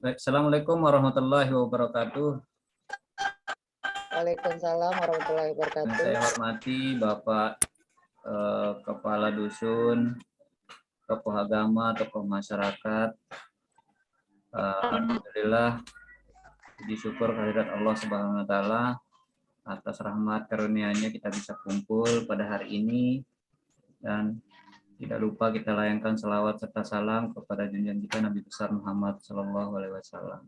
Baik, Assalamualaikum warahmatullahi wabarakatuh. Waalaikumsalam warahmatullahi Yang wabarakatuh. saya hormati Bapak Kepala Dusun, tokoh agama, tokoh masyarakat. Alhamdulillah, puji syukur kehadirat Allah Subhanahu wa Ta'ala atas rahmat karunia-Nya kita bisa kumpul pada hari ini, dan tidak lupa kita layangkan selawat serta salam kepada junjungan kita Nabi besar Muhammad Sallallahu Alaihi Wasallam.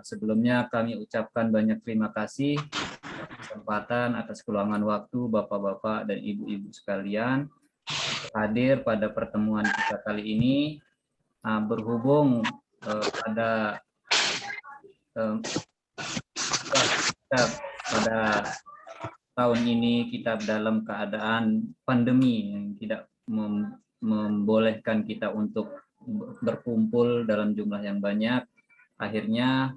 Sebelumnya kami ucapkan banyak terima kasih atas kesempatan, atas keluangan waktu Bapak-bapak dan Ibu-ibu sekalian hadir pada pertemuan kita kali ini. Berhubung pada tahun ini kita dalam keadaan pandemi yang tidak membolehkan kita untuk berkumpul dalam jumlah yang banyak, akhirnya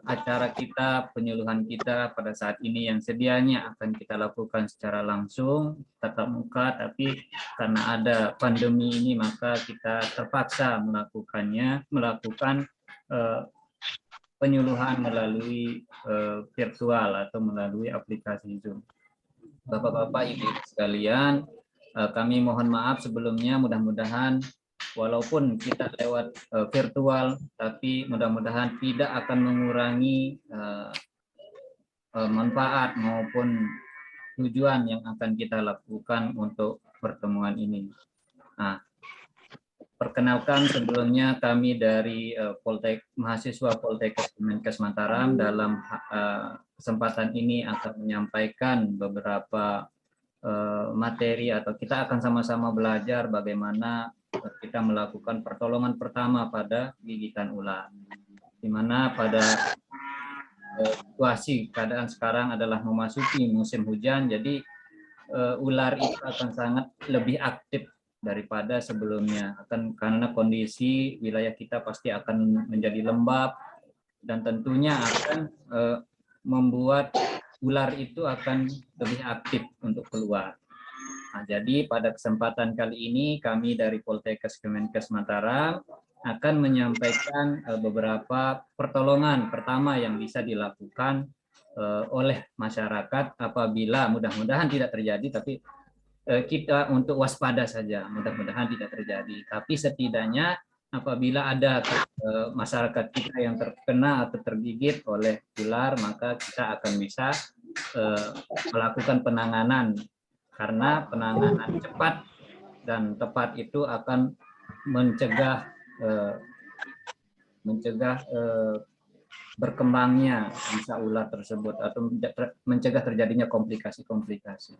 acara kita, penyuluhan kita pada saat ini yang sedianya akan kita lakukan secara langsung, tatap muka, tapi karena ada pandemi ini maka kita terpaksa melakukan penyuluhan melalui virtual atau melalui aplikasi Zoom. Bapak-bapak, ibu-ibu sekalian, kami mohon maaf sebelumnya, mudah-mudahan walaupun kita lewat virtual, tapi mudah-mudahan tidak akan mengurangi manfaat maupun tujuan yang akan kita lakukan untuk pertemuan ini. Nah, perkenalkan sebelumnya kami dari mahasiswa Poltekkes Kemenkes Mataram. Dalam kesempatan ini akan menyampaikan beberapa materi, atau kita akan sama-sama belajar bagaimana kita melakukan pertolongan pertama pada gigitan ular, di mana pada situasi keadaan sekarang adalah memasuki musim hujan, jadi ular itu akan sangat lebih aktif daripada sebelumnya, karena kondisi wilayah kita pasti akan menjadi lembab, dan tentunya akan membuat ular itu akan lebih aktif untuk keluar. Nah, jadi pada kesempatan kali ini kami dari Poltekkes Kemenkes Mataram akan menyampaikan beberapa pertolongan pertama yang bisa dilakukan oleh masyarakat apabila, mudah-mudahan tidak terjadi, tapi kita untuk waspada saja, mudah-mudahan tidak terjadi. Tapi setidaknya apabila ada masyarakat kita yang terkena atau tergigit oleh ular, maka kita akan bisa melakukan penanganan, karena penanganan cepat dan tepat itu akan mencegah berkembangnya bisa ular tersebut, atau mencegah terjadinya komplikasi-komplikasi.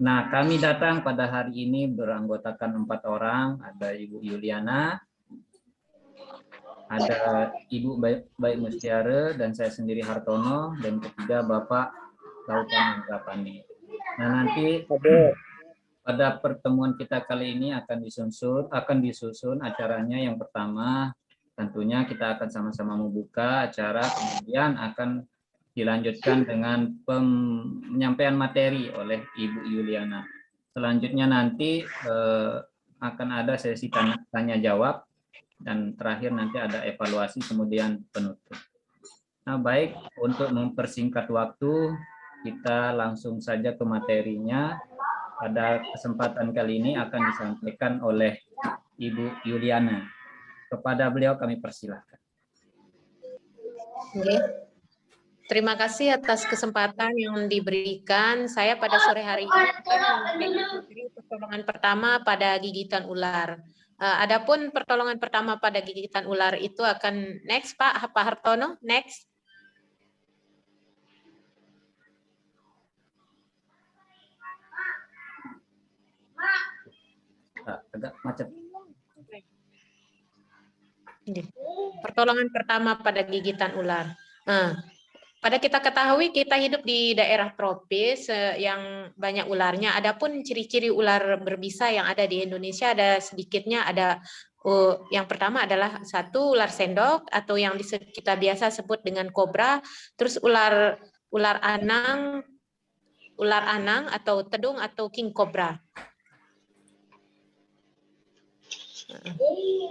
Nah, kami datang pada hari ini beranggotakan 4 orang, ada Ibu Yuliana, ada Ibu Baik Mustiare, dan saya sendiri Hartono, dan ketiga Bapak Lautan Rapandi. Nah, nanti pada pertemuan kita kali ini akan disusun acaranya. Yang pertama tentunya kita akan sama-sama membuka acara, kemudian akan dilanjutkan dengan penyampaian materi oleh Ibu Yuliana. Selanjutnya nanti akan ada sesi tanya jawab, dan terakhir nanti ada evaluasi, kemudian penutup. Nah, baik, untuk mempersingkat waktu, kita langsung saja ke materinya. Pada kesempatan kali ini akan disampaikan oleh Ibu Yuliana. Kepada beliau kami persilahkan. Terima kasih atas kesempatan yang diberikan. Saya pada sore hari ini akan memberi pertolongan pertama pada gigitan ular. Adapun pertolongan pertama pada gigitan ular itu akan next, Pak Hartono, next. Agak macet. Pertolongan pertama pada gigitan ular. Pada kita ketahui kita hidup di daerah tropis yang banyak ularnya. Adapun ciri-ciri ular berbisa yang ada di Indonesia ada sedikitnya. Ada yang pertama adalah satu, ular sendok atau yang kita biasa sebut dengan kobra. Terus ular anang atau tedung atau king cobra.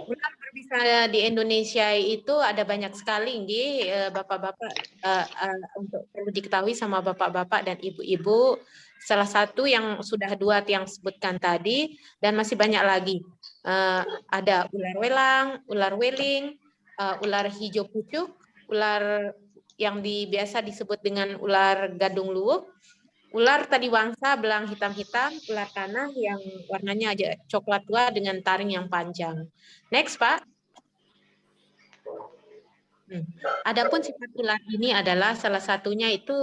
Ular berbisa di Indonesia itu ada banyak sekali, bapak-bapak, untuk perlu diketahui sama bapak-bapak dan ibu-ibu. Salah satu yang sudah dua yang sebutkan tadi, dan masih banyak lagi. Ada ular welang, ular weling, ular hijau pucuk, ular yang biasa disebut dengan ular gadung luwuk, ular tadi wangsa belang hitam-hitam, ular tanah yang warnanya aja coklat tua dengan taring yang panjang. Next, Pak. Adapun sifat ular ini adalah salah satunya itu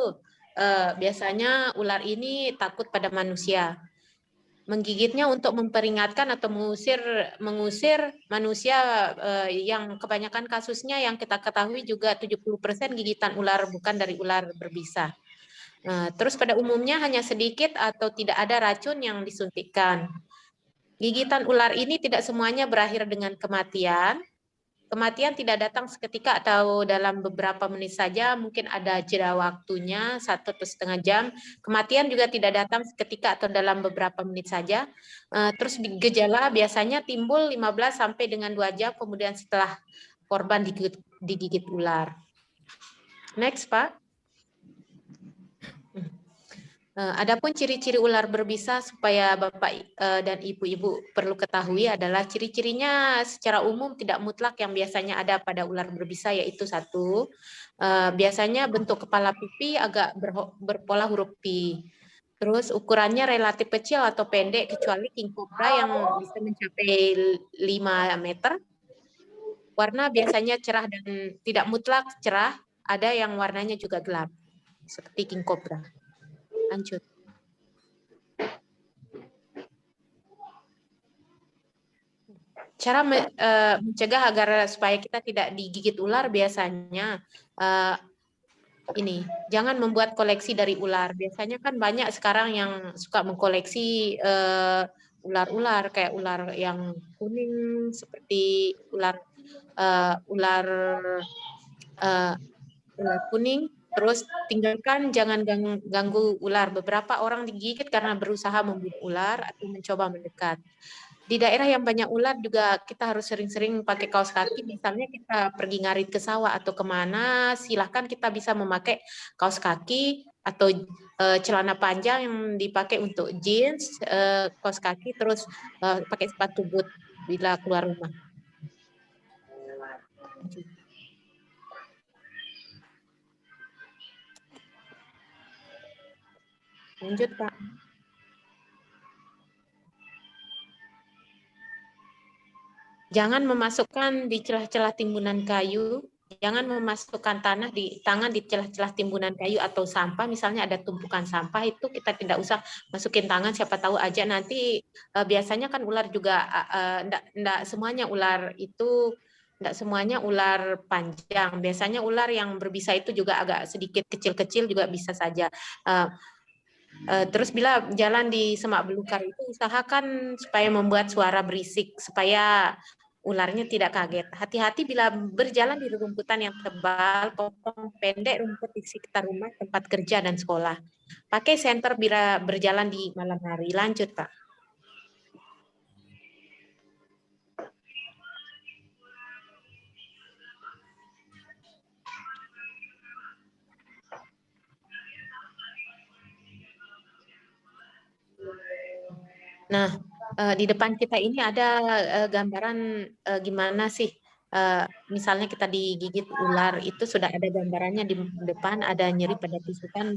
biasanya ular ini takut pada manusia. Menggigitnya untuk memperingatkan atau mengusir manusia, yang kebanyakan kasusnya yang kita ketahui juga 70% gigitan ular bukan dari ular berbisa. Terus pada umumnya hanya sedikit atau tidak ada racun yang disuntikkan. Gigitan ular ini tidak semuanya berakhir dengan kematian. Kematian tidak datang seketika atau dalam beberapa menit saja, mungkin ada jeda waktunya 1,5 jam. Kematian juga tidak datang seketika atau dalam beberapa menit saja. Terus gejala biasanya timbul 15 sampai dengan 2 jam kemudian setelah korban digigit ular. Next, Pak. Adapun ciri-ciri ular berbisa supaya Bapak dan Ibu-ibu perlu ketahui adalah ciri-cirinya secara umum tidak mutlak yang biasanya ada pada ular berbisa, yaitu satu, biasanya bentuk kepala pipi agak berpola huruf P. Terus ukurannya relatif kecil atau pendek kecuali king cobra yang bisa mencapai 5 meter. Warna biasanya cerah dan tidak mutlak cerah, ada yang warnanya juga gelap seperti king cobra. Lanjut. Cara mencegah agar supaya kita tidak digigit ular biasanya ini, jangan membuat koleksi dari ular. Biasanya kan banyak sekarang yang suka mengkoleksi ular-ular kayak ular yang kuning seperti ular kuning. Terus tinggalkan, jangan ganggu ular. Beberapa orang digigit karena berusaha membunuh ular atau mencoba mendekat. Di daerah yang banyak ular juga kita harus sering-sering pakai kaos kaki. Misalnya kita pergi ngarit ke sawah atau kemana, silahkan kita bisa memakai kaos kaki atau celana panjang yang dipakai untuk jeans, kaos kaki, terus pakai sepatu boot bila keluar rumah. Lanjut, Pak. Jangan memasukkan di celah-celah timbunan kayu, jangan memasukkan tangan di celah-celah timbunan kayu atau sampah. Misalnya ada tumpukan sampah, itu kita tidak usah masukin tangan, siapa tahu aja nanti biasanya kan ular juga enggak semuanya ular itu enggak semuanya ular panjang. Biasanya ular yang berbisa itu juga agak sedikit kecil-kecil juga bisa saja. Terus bila jalan di semak belukar itu usahakan supaya membuat suara berisik supaya ularnya tidak kaget. Hati-hati bila berjalan di rumputan yang tebal, potong pendek rumput di sekitar rumah, tempat kerja dan sekolah. Pakai senter bila berjalan di malam hari. Lanjut, Pak. Nah, di depan kita ini ada gambaran gimana sih, misalnya kita digigit ular, itu sudah ada gambarannya di depan, ada nyeri pada tusukan.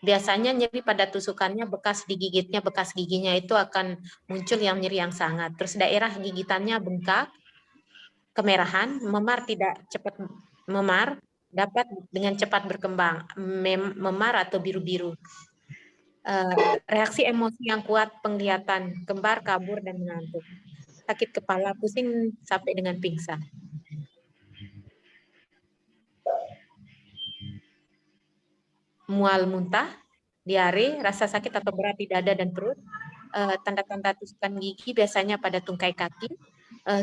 Biasanya nyeri pada tusukannya, bekas digigitnya, bekas giginya itu akan muncul yang nyeri yang sangat. Terus daerah gigitannya bengkak, kemerahan, memar tidak cepat memar, dapat dengan cepat berkembang, memar atau biru-biru. Reaksi emosi yang kuat, penglihatan, kembar, kabur, dan mengantuk. Sakit kepala, pusing, sampai dengan pingsan. Mual muntah, diare, rasa sakit atau berat di dada dan perut, tanda-tanda tusukan gigi biasanya pada tungkai kaki,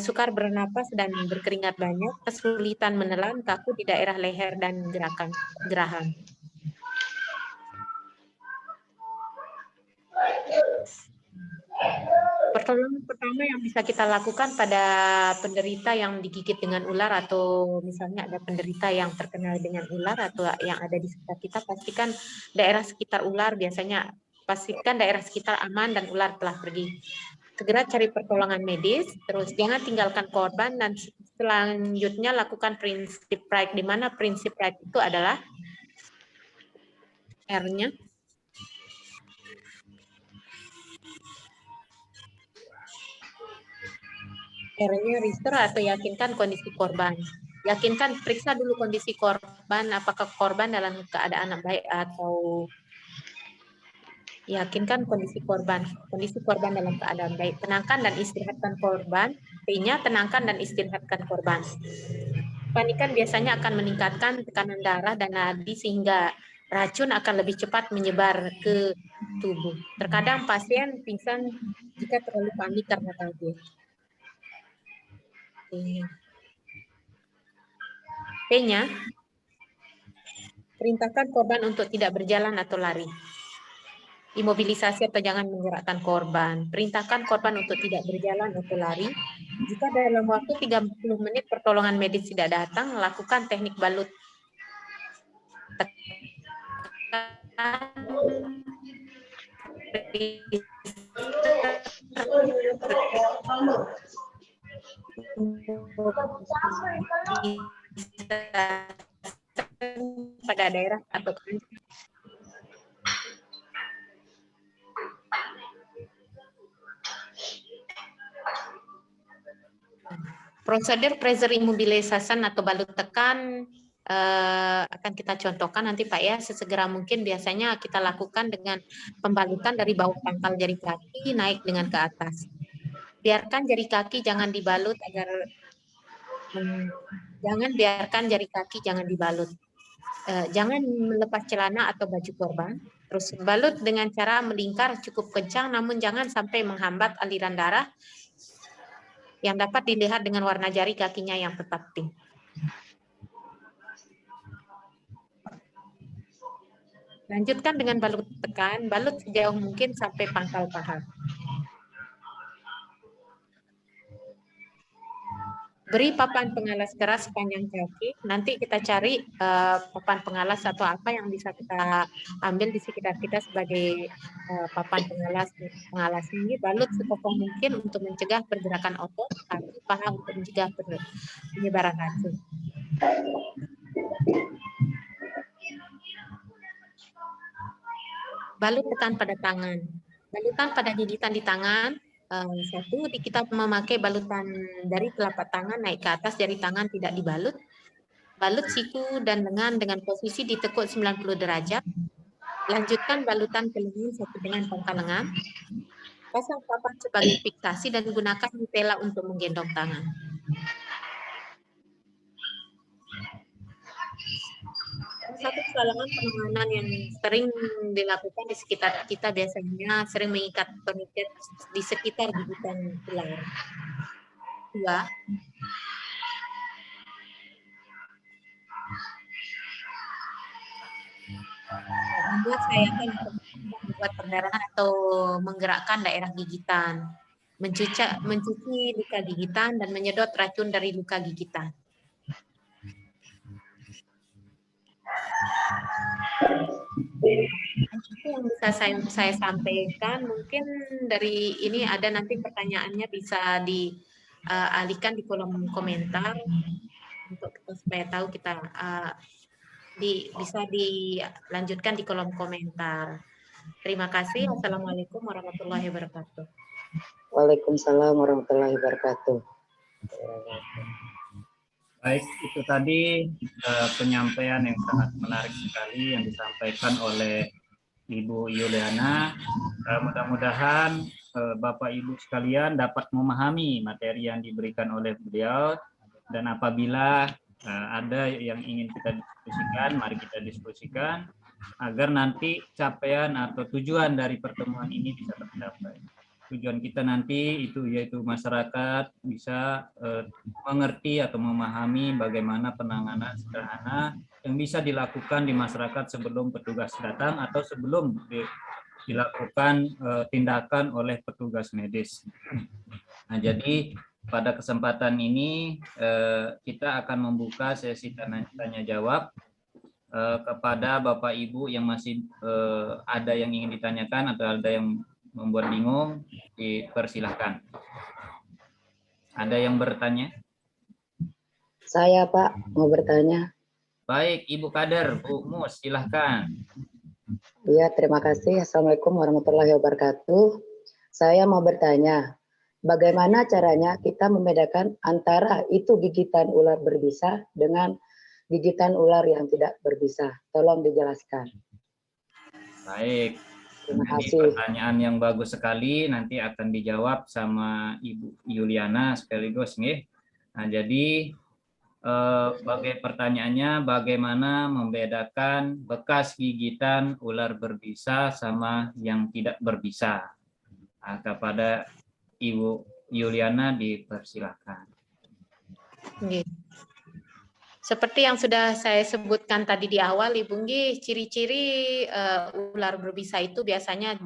sukar bernapas dan berkeringat banyak, kesulitan menelan, kaku di daerah leher dan geraham. Pertolongan pertama yang bisa kita lakukan pada penderita yang digigit dengan ular atau misalnya ada penderita yang terkena dengan ular atau yang ada di sekitar kita, pastikan daerah sekitar ular pastikan daerah sekitar aman dan ular telah pergi. Segera cari pertolongan medis, terus jangan tinggalkan korban dan selanjutnya lakukan prinsip right, di mana prinsip right itu adalah R-nya restore atau yakinkan kondisi korban. Yakinkan, periksa dulu kondisi korban, apakah korban dalam keadaan baik atau yakinkan kondisi korban dalam keadaan baik. Tenangkan dan istirahatkan korban. P-nya tenangkan dan istirahatkan korban. Kepanikan biasanya akan meningkatkan tekanan darah dan nadi sehingga racun akan lebih cepat menyebar ke tubuh. Terkadang pasien pingsan jika terlalu panik karena kaget. P-nya, perintahkan korban untuk tidak berjalan atau lari. Imobilisasi atau jangan menggerakkan korban. Perintahkan korban untuk tidak berjalan atau lari. Jika dalam waktu 30 menit pertolongan medis tidak datang, lakukan teknik balut. Pada daerah atau prosedur pressure immobilization atau balut tekan akan kita contohkan nanti Pak ya, sesegera mungkin. Biasanya kita lakukan dengan pembalutan dari bawah pangkal jari kaki naik dengan ke atas. Biarkan jari kaki jangan dibalut biarkan jari kaki jangan dibalut. Jangan melepas celana atau baju korban. Terus balut dengan cara melingkar cukup kencang, namun jangan sampai menghambat aliran darah yang dapat dilihat dengan warna jari kakinya yang tetap pink. Lanjutkan dengan balut tekan, balut sejauh mungkin sampai pangkal paha. Beri papan pengalas keras sepanjang kaki. Nanti kita cari papan pengalas atau apa yang bisa kita ambil di sekitar kita sebagai papan pengalas ini. Balut sekokoh mungkin untuk mencegah pergerakan otot, kaki, paha untuk mencegah penyebaran racun. Balut tekan pada tangan. Balutan pada gigitan di tangan. Satu, kita memakai balutan dari telapak tangan naik ke atas, jari tangan tidak dibalut. Balut siku dan lengan dengan posisi ditekuk 90 derajat. Lanjutkan balutan ke lengan satu dengan pangkal lengan. Pasang papan sebagai fiksasi dan gunakan tela untuk menggendong tangan. Satu kesalahan penanganan yang sering dilakukan di sekitar kita biasanya sering mengikat tourniquet di sekitar gigitan ular. Dua, membuat sayangan untuk membuat perdarahan atau menggerakkan daerah gigitan, mencuci luka gigitan dan menyedot racun dari luka gigitan. Itu yang bisa saya sampaikan. Mungkin dari ini ada nanti pertanyaannya bisa dialihkan di kolom komentar untuk kita supaya tahu kita bisa dilanjutkan di kolom komentar. Terima kasih. Assalamualaikum warahmatullahi wabarakatuh. Waalaikumsalam warahmatullahi wabarakatuh. Baik, itu tadi penyampaian yang sangat menarik sekali yang disampaikan oleh Ibu Yuliana. Mudah-mudahan Bapak Ibu sekalian dapat memahami materi yang diberikan oleh beliau, dan apabila ada yang ingin kita diskusikan, mari kita diskusikan agar nanti capaian atau tujuan dari pertemuan ini bisa tercapai. Tujuan kita nanti itu yaitu masyarakat bisa mengerti atau memahami bagaimana penanganan sederhana yang bisa dilakukan di masyarakat sebelum petugas datang atau sebelum dilakukan tindakan oleh petugas medis. Nah, jadi pada kesempatan ini kita akan membuka sesi tanya jawab kepada Bapak Ibu yang masih ada yang ingin ditanyakan atau ada yang membuat bingung, dipersilahkan. Ada yang bertanya? Saya Pak mau bertanya. Baik, Ibu Kader, Bu Mus, silahkan. Iya, terima kasih. Assalamualaikum warahmatullahi wabarakatuh. Saya mau bertanya, bagaimana caranya kita membedakan antara itu gigitan ular berbisa dengan gigitan ular yang tidak berbisa? Tolong dijelaskan. Baik. Terima Ini kasih. pertanyaan yang bagus sekali, nanti akan dijawab sama Ibu Yuliana sekaligus nih. Nah, jadi pertanyaannya bagaimana membedakan bekas gigitan ular berbisa sama yang tidak berbisa. Nah, kepada Ibu Yuliana dipersilakan. Seperti yang sudah saya sebutkan tadi di awal, Ibu Nggi, ciri-ciri ular berbisa itu biasanya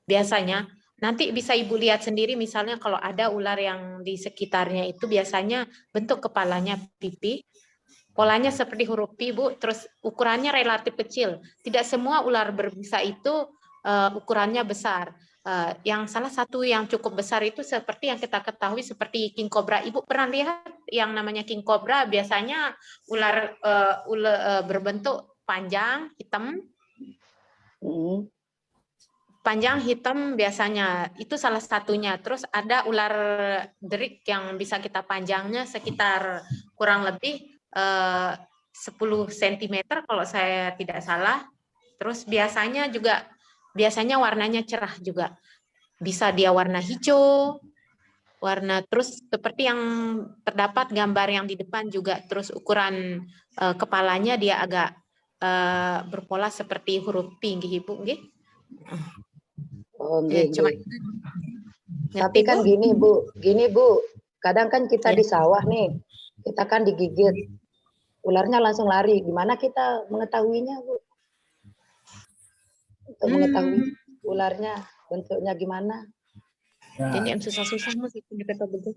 biasanya nanti bisa Ibu lihat sendiri, misalnya kalau ada ular yang di sekitarnya itu biasanya bentuk kepalanya pipi, polanya seperti huruf P, Bu, terus ukurannya relatif kecil. Tidak semua ular berbisa itu ukurannya besar. Yang salah satu yang cukup besar itu seperti yang kita ketahui seperti king cobra. Ibu pernah lihat yang namanya king cobra? Biasanya ular berbentuk panjang hitam. Panjang hitam biasanya itu salah satunya. Terus ada ular derik yang bisa kita panjangnya sekitar kurang lebih 10 cm kalau saya tidak salah. Terus biasanya warnanya cerah juga. Bisa dia warna hijau, terus seperti yang terdapat gambar yang di depan juga. Terus ukuran kepalanya dia agak berpola seperti huruf P, Ibu, nggih. Oh, Cuma tapi kan gini Bu, kadang kan kita di sawah nih, kita kan digigit, ularnya langsung lari. Gimana kita mengetahuinya, Bu? Untuk mengetahui ularnya bentuknya gimana? Jadi yang susah-susah masih kita betul.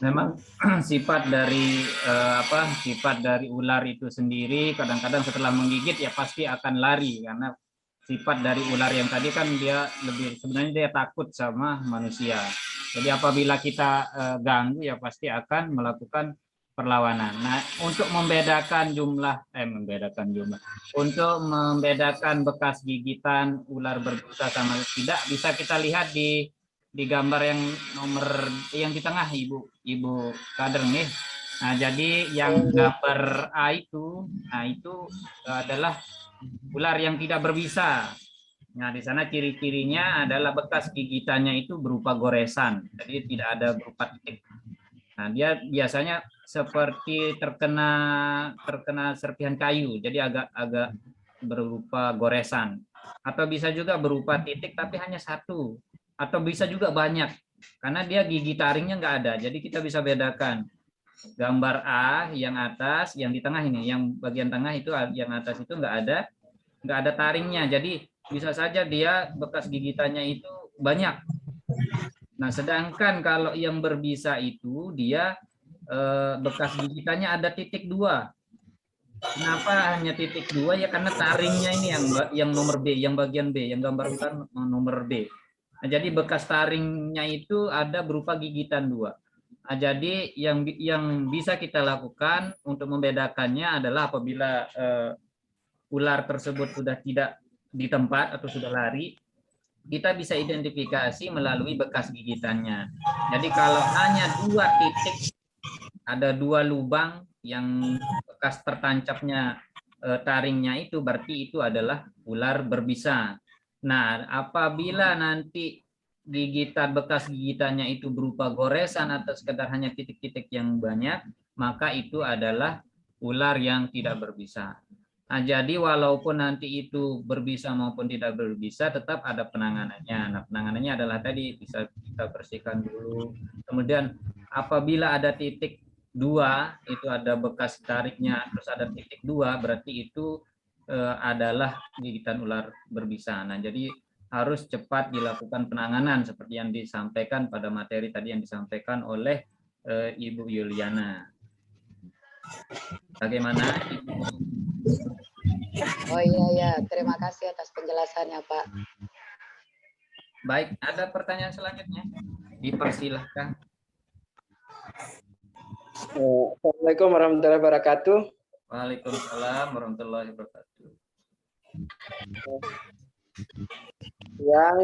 Memang sifat dari ular itu sendiri kadang-kadang setelah menggigit ya pasti akan lari, karena sifat dari ular yang tadi kan sebenarnya dia takut sama manusia. Jadi apabila kita ganggu ya pasti akan melakukan perlawanan. Nah, untuk membedakan bekas gigitan ular berbisa sama tidak bisa kita lihat di gambar yang yang di tengah Ibu Kader nih. Nah, jadi yang gambar A itu, adalah ular yang tidak berbisa. Nah, di sana ciri-cirinya adalah bekas gigitannya itu berupa goresan, jadi tidak ada berupa titik. Nah, dia biasanya seperti terkena serpihan kayu, jadi agak berupa goresan. Atau bisa juga berupa titik tapi hanya satu. Atau bisa juga banyak, karena dia gigi taringnya nggak ada. Jadi kita bisa bedakan gambar A yang atas, yang di tengah ini, yang bagian tengah itu yang atas itu nggak ada taringnya. Jadi bisa saja dia bekas gigitannya itu banyak. Nah, sedangkan kalau yang berbisa itu dia bekas gigitannya ada titik 2. Kenapa hanya titik 2? Ya karena taringnya ini yang nomor B, yang bagian B, yang gambar ular nomor B. Nah, jadi bekas taringnya itu ada berupa gigitan 2. Nah, jadi yang bisa kita lakukan untuk membedakannya adalah apabila ular tersebut sudah tidak di tempat atau sudah lari, kita bisa identifikasi melalui bekas gigitannya. Jadi kalau hanya 2 titik, ada 2 lubang yang bekas tertancapnya taringnya itu, berarti itu adalah ular berbisa. Nah, apabila nanti bekas gigitannya itu berupa goresan atau sekedar hanya titik-titik yang banyak, maka itu adalah ular yang tidak berbisa. Nah, jadi walaupun nanti itu berbisa maupun tidak berbisa, tetap ada penanganannya. Nah, penanganannya adalah tadi bisa kita bersihkan dulu. Kemudian apabila ada titik 2, itu ada bekas tariknya, terus ada titik 2, berarti itu adalah gigitan ular berbisa. Nah, jadi harus cepat dilakukan penanganan seperti yang disampaikan pada materi tadi yang disampaikan oleh Ibu Yuliana. Bagaimana, Ibu? Oh iya, terima kasih atas penjelasannya Pak. Baik, ada pertanyaan selanjutnya? Dipersilahkan. Assalamualaikum warahmatullahi wabarakatuh. Waalaikumsalam warahmatullahi wabarakatuh. Yang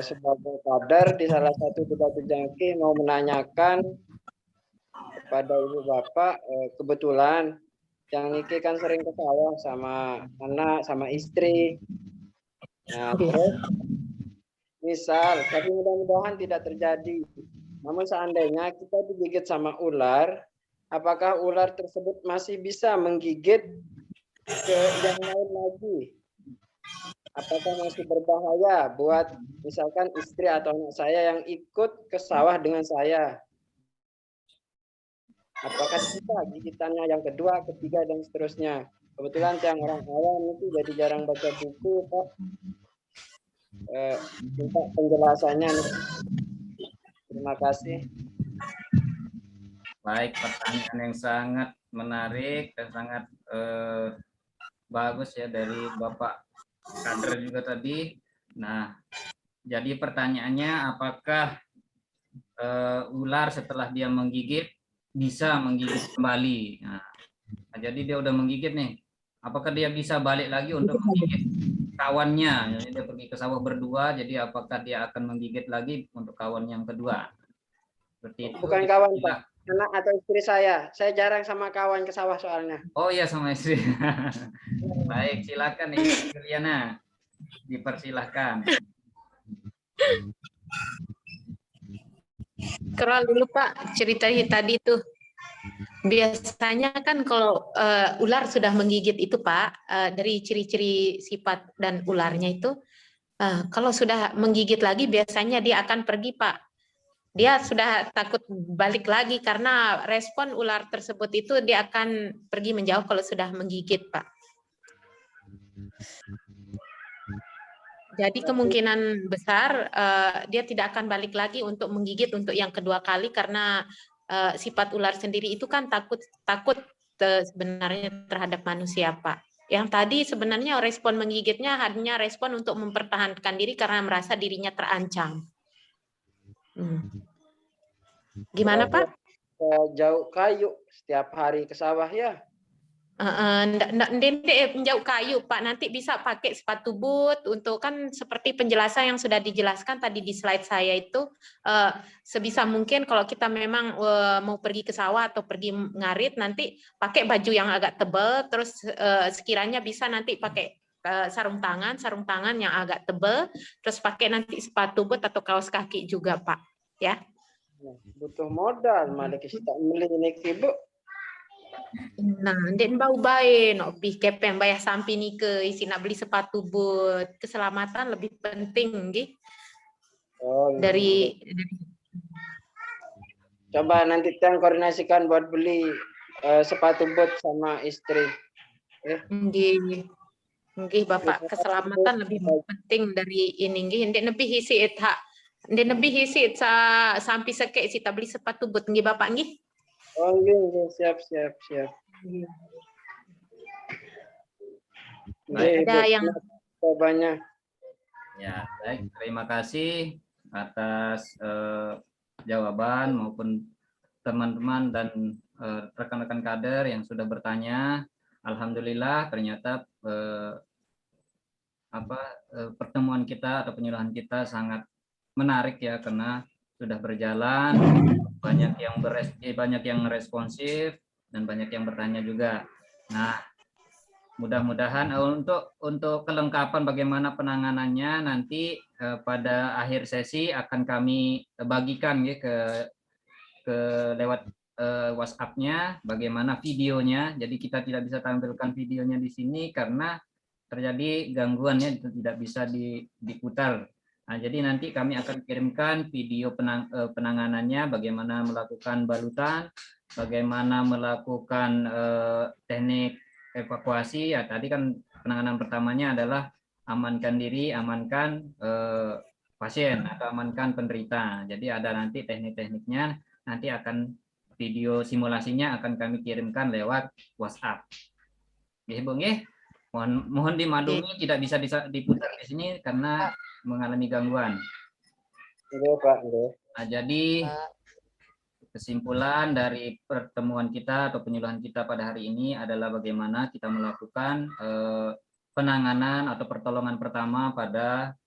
sebagai kader di salah satu Bupati Jangki mau menanyakan kepada Ibu Bapak, kebetulan yang Niki kan sering ke sawah sama anak, sama istri. Nah, terus misal, tapi mudah-mudahan tidak terjadi. Namun seandainya kita digigit sama ular, apakah ular tersebut masih bisa menggigit ke yang lain lagi? Apakah masih berbahaya buat misalkan istri atau anak saya yang ikut ke sawah dengan saya? Apakah bisa gigitannya yang kedua, ketiga, dan seterusnya? Kebetulan yang orang awam itu jadi jarang baca buku, Pak. Minta penjelasannya nih. Terima kasih. Baik, pertanyaan yang sangat menarik dan sangat bagus ya dari Bapak kader juga tadi. Nah, jadi pertanyaannya apakah ular setelah dia menggigit bisa menggigit kembali? Nah, jadi dia udah menggigit nih. Apakah dia bisa balik lagi untuk menggigit kawannya? Jadi dia pergi ke sawah berdua, jadi apakah dia akan menggigit lagi untuk kawan yang kedua? Seperti itu. Bukan kawan, Pak. Anak atau istri saya. Saya jarang sama kawan ke sawah soalnya. Oh iya, sama istri. Baik, silakan Ibu Juliana. Dipersilahkan. Scroll dulu Pak, ceritanya tadi tuh. Biasanya kan kalau ular sudah menggigit itu Pak, dari ciri-ciri sifat dan ularnya itu, kalau sudah menggigit lagi biasanya dia akan pergi Pak. Dia sudah takut balik lagi karena respon ular tersebut itu dia akan pergi menjauh kalau sudah menggigit Pak. Jadi kemungkinan besar dia tidak akan balik lagi untuk menggigit untuk yang kedua kali karena sifat ular sendiri itu kan takut sebenarnya terhadap manusia Pak. Yang tadi sebenarnya respon menggigitnya hanya respon untuk mempertahankan diri karena merasa dirinya terancam. Gimana Pak? Jauh kayu setiap hari ke sawah ya. Ndek menjauh kayu Pak, nanti bisa pakai sepatu boot untuk kan seperti penjelasan yang sudah dijelaskan tadi di slide saya itu sebisa mungkin kalau kita memang mau pergi ke sawah atau pergi ngarit nanti pakai baju yang agak tebal, terus sekiranya bisa nanti pakai sarung tangan yang agak tebal, terus pakai nanti sepatu boot atau kaos kaki juga Pak ya. Butuh modal malah kita beli ini Ibu. Nah, ndek bau bae nok pi kepeng bayar sampai ni ke isi nak beli sepatu boot. Keselamatan lebih penting nggih. Oh, dari coba nanti Tiang koordinasikan buat beli sepatu boot sama istri. Nggih. Nggih Bapak, keselamatan lebih penting dari ini nggih. Ndek lebih hisi hak. Ndek lebih hisi sampai sekek si beli sepatu boot nggih Bapak nggih. Oh iya, siap. Ada yang banyak. Ya, baik. Terima kasih atas jawaban maupun teman-teman dan rekan-rekan kader yang sudah bertanya. Alhamdulillah, ternyata pertemuan kita atau penyuluhan kita sangat menarik ya karena sudah berjalan, banyak yang responsif dan banyak yang bertanya juga. Nah, mudah-mudahan untuk kelengkapan bagaimana penanganannya nanti pada akhir sesi akan kami bagikan ya ke lewat WhatsApp-nya bagaimana videonya. Jadi kita tidak bisa tampilkan videonya di sini karena terjadi gangguannya tidak bisa diputar. Nah, jadi nanti kami akan kirimkan video penanganannya, bagaimana melakukan balutan, bagaimana melakukan teknik evakuasi ya tadi kan penanganan pertamanya adalah amankan diri, amankan pasien atau amankan penderita. Jadi ada nanti teknik-tekniknya, nanti akan video simulasinya akan kami kirimkan lewat WhatsApp. Nggih, Bu nggih. Mohon dimaklumi tidak bisa diputar di sini karena mengalami gangguan. Nggih, Pak, nggih. Nah, jadi kesimpulan dari pertemuan kita atau penyuluhan kita pada hari ini adalah bagaimana kita melakukan penanganan atau pertolongan pertama pada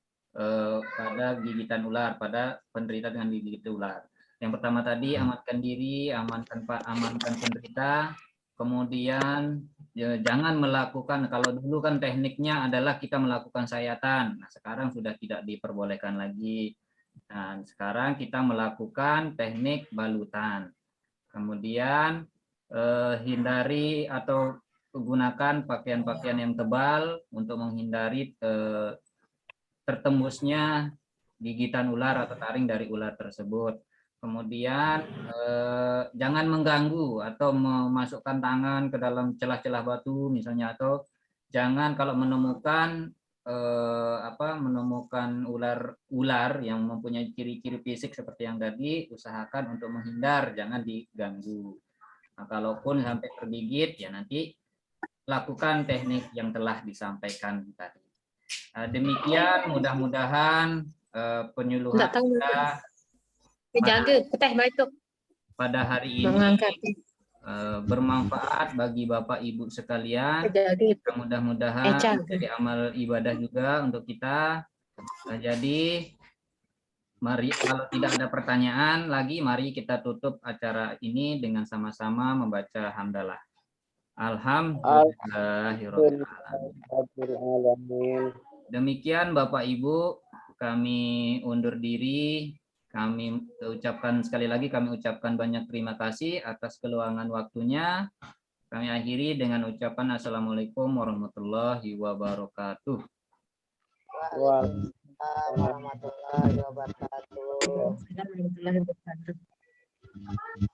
gigitan ular, pada penderita dengan gigit ular. Yang pertama tadi amankan diri, amankan penderita, kemudian jangan melakukan, kalau dulu kan tekniknya adalah kita melakukan sayatan, nah sekarang sudah tidak diperbolehkan lagi. Dan sekarang kita melakukan teknik balutan. Kemudian hindari atau gunakan pakaian-pakaian yang tebal untuk menghindari tertembusnya gigitan ular atau taring dari ular tersebut. Kemudian jangan mengganggu atau memasukkan tangan ke dalam celah-celah batu misalnya, atau jangan kalau menemukan menemukan ular yang mempunyai ciri-ciri fisik seperti yang tadi, usahakan untuk menghindar, jangan diganggu. Nah, kalaupun sampai tergigit ya nanti lakukan teknik yang telah disampaikan tadi. Demikian mudah-mudahan penyuluhan kita pada hari ini bermanfaat bagi Bapak Ibu sekalian. Mudah-mudahan jadi amal ibadah juga untuk kita. Nah, jadi mari, kalau tidak ada pertanyaan lagi, mari kita tutup acara ini dengan sama-sama membaca hamdalah. Alhamdulillahirobbilalamin. Demikian Bapak Ibu, kami undur diri. Kami ucapkan sekali lagi, kami ucapkan banyak terima kasih atas keluangan waktunya. Kami akhiri dengan ucapan Assalamualaikum warahmatullahi wabarakatuh. Waalaikumsalam warahmatullahi wabarakatuh.